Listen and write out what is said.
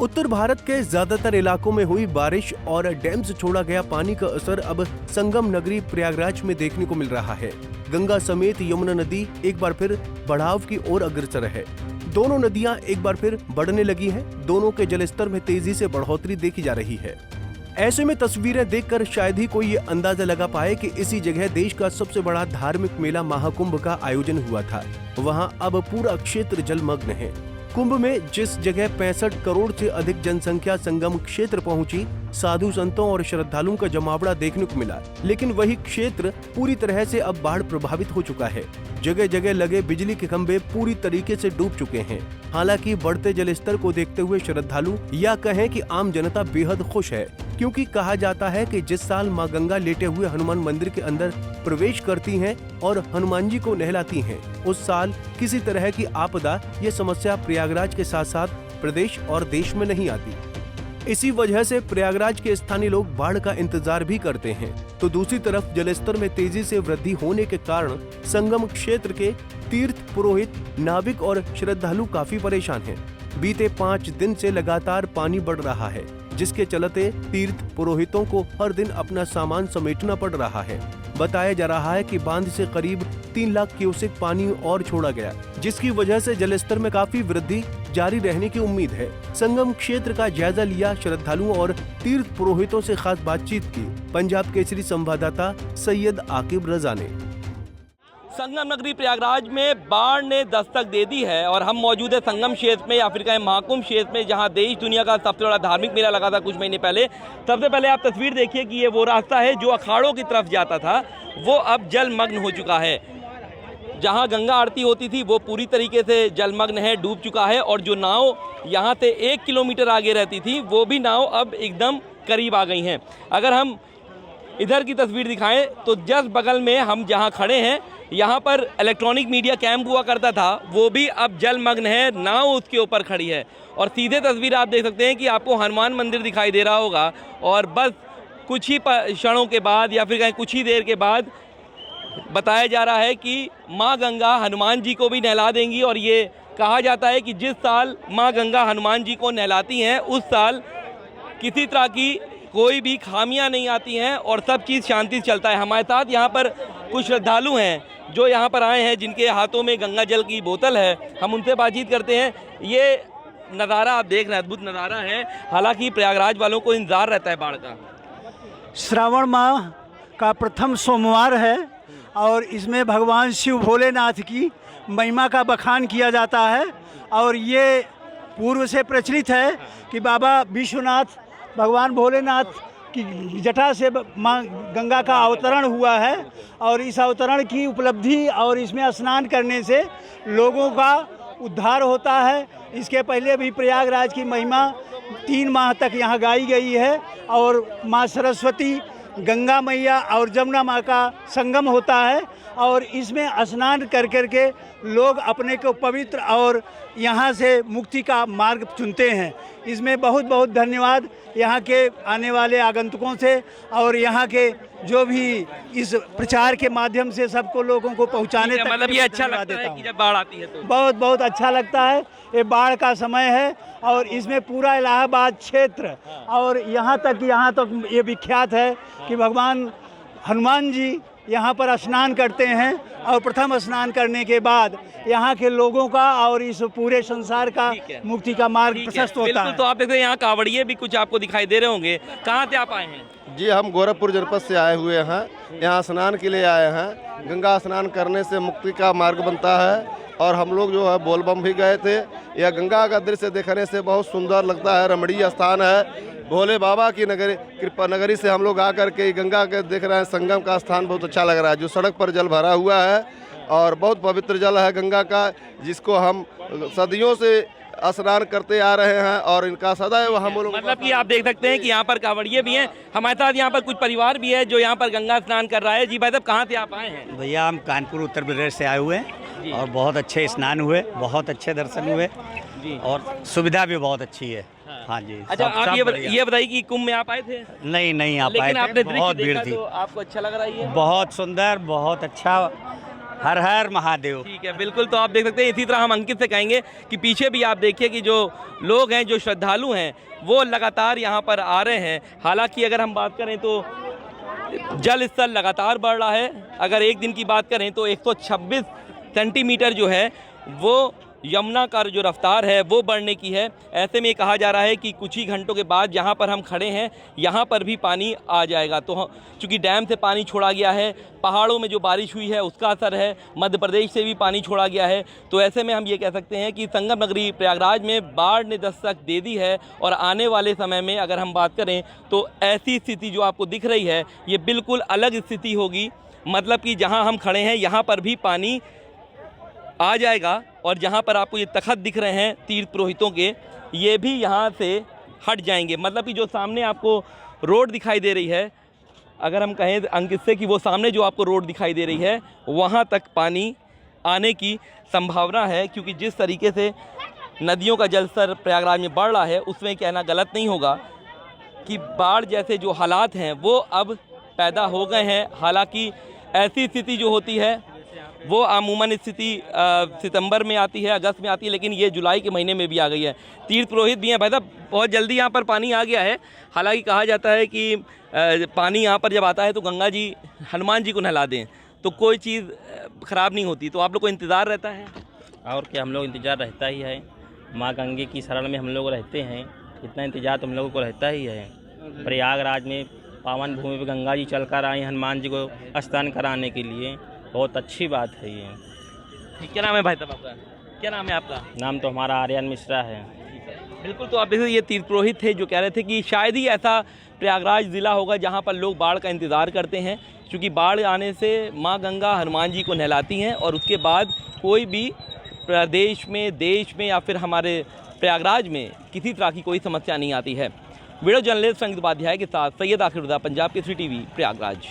उत्तर भारत के ज्यादातर इलाकों में हुई बारिश और डैम से छोड़ा गया पानी का असर अब संगम नगरी प्रयागराज में देखने को मिल रहा है। गंगा समेत यमुना नदी एक बार फिर बढ़ाव की ओर अग्रसर है। दोनों नदियां एक बार फिर बढ़ने लगी हैं। दोनों के जलस्तर में तेजी से बढ़ोतरी देखी जा रही है। ऐसे में तस्वीरें देखकर शायद ही कोई ये अंदाजा लगा पाए कि इसी जगह देश का सबसे बड़ा धार्मिक मेला महाकुंभ का आयोजन हुआ था। वहां अब पूरा क्षेत्र जलमग्न है। कुंभ में जिस जगह 65 करोड़ से अधिक जनसंख्या संगम क्षेत्र पहुंची, साधु संतों और श्रद्धालुओं का जमावड़ा देखने को मिला, लेकिन वही क्षेत्र पूरी तरह से अब बाढ़ प्रभावित हो चुका है। जगह जगह लगे बिजली के खंभे पूरी तरीके से डूब चुके हैं। हालांकि बढ़ते जलस्तर को देखते हुए श्रद्धालु या कहें कि आम जनता बेहद खुश है, क्योंकि कहा जाता है कि जिस साल मां गंगा लेटे हुए हनुमान मंदिर के अंदर प्रवेश करती हैं और हनुमान जी को नहलाती हैं, उस साल किसी तरह की आपदा ये समस्या प्रयागराज के साथ साथ प्रदेश और देश में नहीं आती। इसी वजह से प्रयागराज के स्थानीय लोग बाढ़ का इंतजार भी करते हैं। तो दूसरी तरफ जलस्तर में तेजी से वृद्धि होने के कारण संगम क्षेत्र के तीर्थ पुरोहित, नाविक और श्रद्धालु काफी परेशान हैं। बीते 5 दिन से लगातार पानी बढ़ रहा है, जिसके चलते तीर्थ पुरोहितों को हर दिन अपना सामान समेटना पड़ रहा है। बताया जा रहा है कि बांध से करीब 3 लाख क्यूसेक पानी और छोड़ा गया, जिसकी वजह से जलस्तर में काफी वृद्धि जारी रहने की उम्मीद है। संगम क्षेत्र का जायजा लिया श्रद्धालुओं और तीर्थ पुरोहितों से खास बातचीत की पंजाब केसरी संवाददाता सैयद आकिब रजा ने। संगम नगरी प्रयागराज में बाढ़ ने दस्तक दे दी है और हम मौजूद है संगम क्षेत्र में या फिर कहें महाकुंभ क्षेत्र में, जहां देश दुनिया का सबसे बड़ा धार्मिक मेला लगा था कुछ महीने पहले। सबसे पहले आप तस्वीर देखिए कि ये वो रास्ता है जो अखाड़ों की तरफ जाता था, वो अब जलमग्न हो चुका है। जहां गंगा आरती होती थी वो पूरी तरीके से जलमग्न है, डूब चुका है। और जो नाव यहाँ से 1 किलोमीटर आगे रहती थी वो भी नाव अब एकदम करीब आ गई हैं। अगर हम इधर की तस्वीर दिखाएं तो जस्ट बगल में हम जहां खड़े हैं, यहाँ पर इलेक्ट्रॉनिक मीडिया कैंप हुआ करता था, वो भी अब जलमग्न है, नाव उसके ऊपर खड़ी है। और सीधे तस्वीर आप देख सकते हैं कि आपको हनुमान मंदिर दिखाई दे रहा होगा। और बस कुछ ही क्षणों के बाद या फिर कहीं कुछ ही देर के बाद बताया जा रहा है कि माँ गंगा हनुमान जी को भी नहला देंगी। और ये कहा जाता है कि जिस साल माँ गंगा हनुमान जी को नहलाती हैं उस साल किसी तरह की कोई भी खामियां नहीं आती हैं और सब चीज़ शांति से चलता है। हमारे साथ यहाँ पर कुछ श्रद्धालु हैं जो यहाँ पर आए हैं, जिनके हाथों में गंगा जल की बोतल है। हम उनसे बातचीत करते हैं। ये नज़ारा आप देख रहे हैं, अद्भुत नज़ारा है। हालांकि प्रयागराज वालों को इंतजार रहता है बाढ़ का। श्रावण माह का प्रथम सोमवार है और इसमें भगवान शिव भोलेनाथ की महिमा का बखान किया जाता है। और ये पूर्व से प्रचलित है कि बाबा विश्वनाथ भगवान भोलेनाथ की जटा से माँ गंगा का अवतरण हुआ है। और इस अवतरण की उपलब्धि और इसमें स्नान करने से लोगों का उद्धार होता है। इसके पहले भी प्रयागराज की महिमा 3 माह तक यहाँ गाई गई है। और माँ सरस्वती, गंगा मैया और जमुना माँ का संगम होता है और इसमें स्नान कर के लोग अपने को पवित्र और यहाँ से मुक्ति का मार्ग चुनते हैं। इसमें बहुत बहुत धन्यवाद यहाँ के आने वाले आगंतुकों से और यहाँ के जो भी इस प्रचार के माध्यम से सबको लोगों को पहुँचाने तक। मतलब ये अच्छा लगता है कि जब बाढ़ आती है तो बहुत बहुत अच्छा लगता है। ये बाढ़ का समय है और इसमें पूरा इलाहाबाद क्षेत्र और यहाँ तक ये विख्यात है कि भगवान हनुमान जी यहाँ पर स्नान करते हैं। और प्रथम स्नान करने के बाद यहाँ के लोगों का और इस पूरे संसार का मुक्ति का मार्ग प्रशस्त होता है। तो आप देखते हैं यहाँ कांवड़िए भी कुछ आपको दिखाई दे रहे होंगे। कहाँ से आप आए हैं? जी, हम गोरखपुर जनपद से आए हुए हैं। यहाँ स्नान के लिए आए हैं। गंगा स्नान करने से मुक्ति का मार्ग बनता है। और हम लोग जो है बोलबम भी गए थे। यह गंगा का दृश्य देखने से बहुत सुंदर लगता है, रमणीय स्थान है। भोले बाबा की नगरी, कृपा नगरी से हम लोग आकर के गंगा के देख रहे हैं। संगम का स्थान बहुत अच्छा लग रहा है। जो सड़क पर जल भरा हुआ है और बहुत पवित्र जल है गंगा का, जिसको हम सदियों से स्नान करते आ रहे हैं और इनका सदैव हम लोग मतलब कि आप देख सकते हैं कि यहाँ पर कांवड़िए भी हैं। हमारे साथ यहाँ पर कुछ परिवार भी है जो यहाँ पर गंगा स्नान कर रहा है। जी भाई साहब, कहाँ से आप आए हैं? भैया हम कानपुर उत्तर प्रदेश से आए हुए हैं और बहुत अच्छे स्नान हुए, बहुत अच्छे दर्शन हुए और सुविधा भी बहुत अच्छी है। हाँ जी। अच्छा, आप ये बताइए कि कुंभ में आप आए थे? नहीं आ पाए थे, बहुत भीड़ थी। तो आपको अच्छा लग रहा है? बहुत सुंदर, बहुत अच्छा हर हर महादेव। ठीक है, बिल्कुल। तो आप देख सकते हैं, इसी तरह हम अंकित से कहेंगे कि पीछे भी आप देखिए कि जो लोग हैं, जो श्रद्धालु हैं, वो लगातार यहाँ पर आ रहे हैं। हालांकि अगर हम बात करें तो जल स्तर लगातार बढ़ रहा है। अगर एक दिन की बात करें तो 126 सेंटीमीटर जो है वो यमुना का जो रफ्तार है वो बढ़ने की है। ऐसे में कहा जा रहा है कि कुछ ही घंटों के बाद जहाँ पर हम खड़े हैं यहाँ पर भी पानी आ जाएगा। तो चूँकि डैम से पानी छोड़ा गया है, पहाड़ों में जो बारिश हुई है उसका असर है, मध्य प्रदेश से भी पानी छोड़ा गया है, तो ऐसे में हम ये कह सकते हैं कि संगम नगरी प्रयागराज में बाढ़ ने दस्तक दे दी है। और आने वाले समय में अगर हम बात करें तो ऐसी स्थिति जो आपको दिख रही है ये बिल्कुल अलग स्थिति होगी। मतलब कि जहाँ हम खड़े हैं यहाँ पर भी पानी आ जाएगा और जहाँ पर आपको ये तख़त दिख रहे हैं तीर्थ पुरोहितों के, ये भी यहाँ से हट जाएंगे। मतलब कि जो सामने आपको रोड दिखाई दे रही है, अगर हम कहें अंकित से कि वो सामने जो आपको रोड दिखाई दे रही है वहाँ तक पानी आने की संभावना है, क्योंकि जिस तरीके से नदियों का जलस्तर प्रयागराज में बढ़ रहा है उसमें कहना गलत नहीं होगा कि बाढ़ जैसे जो हालात हैं वो अब पैदा हो गए हैं। हालांकि ऐसी स्थिति जो होती है वो अमूमन स्थिति सितंबर में आती है, अगस्त में आती है, लेकिन ये जुलाई के महीने में भी आ गई है। तीर्थ पुरोहित भी हैं भाई साहब, बहुत जल्दी यहाँ पर पानी आ गया है। हालांकि कहा जाता है कि पानी यहाँ पर जब आता है तो गंगा जी हनुमान जी को नहला दें तो कोई चीज़ ख़राब नहीं होती। तो आप लोग को इंतज़ार रहता है? और क्या, हम लोग इंतज़ार रहता ही है। माँ गंगे की शरण में हम लोग रहते हैं, इतना इंतज़ार तो हम लोगों को रहता ही है। प्रयागराज में पावन भूमि पर गंगा जी चल कर आए हनुमान जी को स्नान कराने के लिए, बहुत अच्छी बात है ये। क्या नाम है भाई साहब आपका? क्या नाम है आपका? नाम तो हमारा आर्यन मिश्रा है। बिल्कुल। तो आप देखिए ये तीर्थ पुरोहित थे जो कह रहे थे कि शायद ही ऐसा प्रयागराज ज़िला होगा जहां पर लोग बाढ़ का इंतज़ार करते हैं, क्योंकि बाढ़ आने से मां गंगा हनुमान जी को नहलाती हैं और उसके बाद कोई भी प्रदेश में, देश में या फिर हमारे प्रयागराज में किसी तरह की कोई समस्या नहीं आती है। वीडियो जर्नलिस्ट संगीत उपाध्याय के साथ सैयद आखिर, पंजाब केसरी टीवी, प्रयागराज।